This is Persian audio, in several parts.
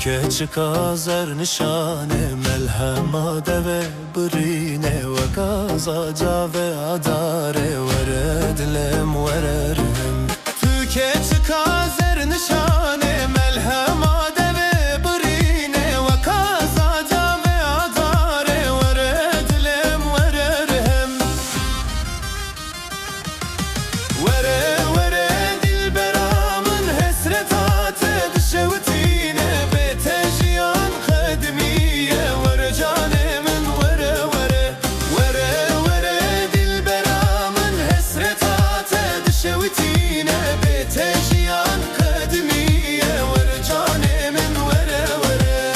که چکا زر نشانه ملهم دو برینه و کازا جاوه عداره وره دلم وره رهم تو که چکا زر نشانه ملهم دو برینه و کازا جاوه عداره وره دلم وره رهم وره وره دل برامن حسرتات دشوتینه بتجیان خدمیه وره جانه من وره وره وره وره دل برامن حسرتات دشوتینه بتجیان خدمیه وره جانه من وره وره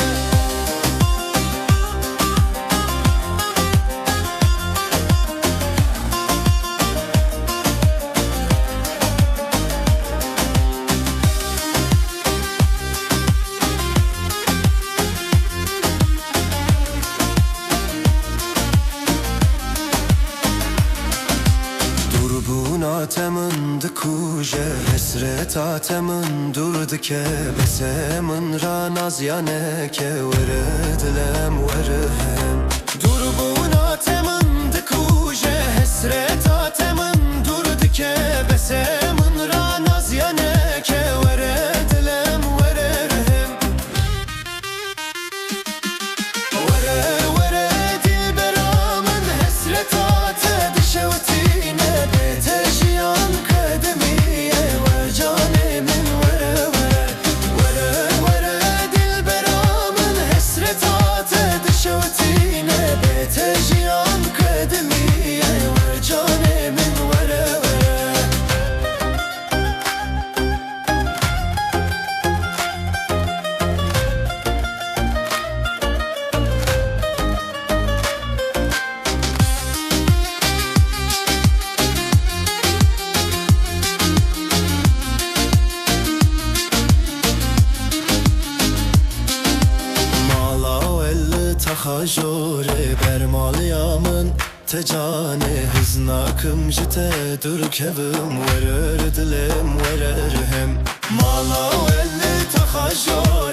Durbunatemin de kuje Hesretatemin durdu ke Besemin ra naz yane ke Vere dilem vere hem Durbunatemin de kuje Hesretatemin durdu ke Besemin ra naz yane ke Vere dilem vere hem Vere vere dilberamin Hesretate dişevtine بتجیان قدمیه ور جانه من وره وره وره وره دل برامن حسرتات دشوتینه بتجیان قدمیه ور جانه من وره وره خاجوره برمالیامن تجانه هزناکم جته درکبم ورر دلم ورر هم مالا ولی تخاجوره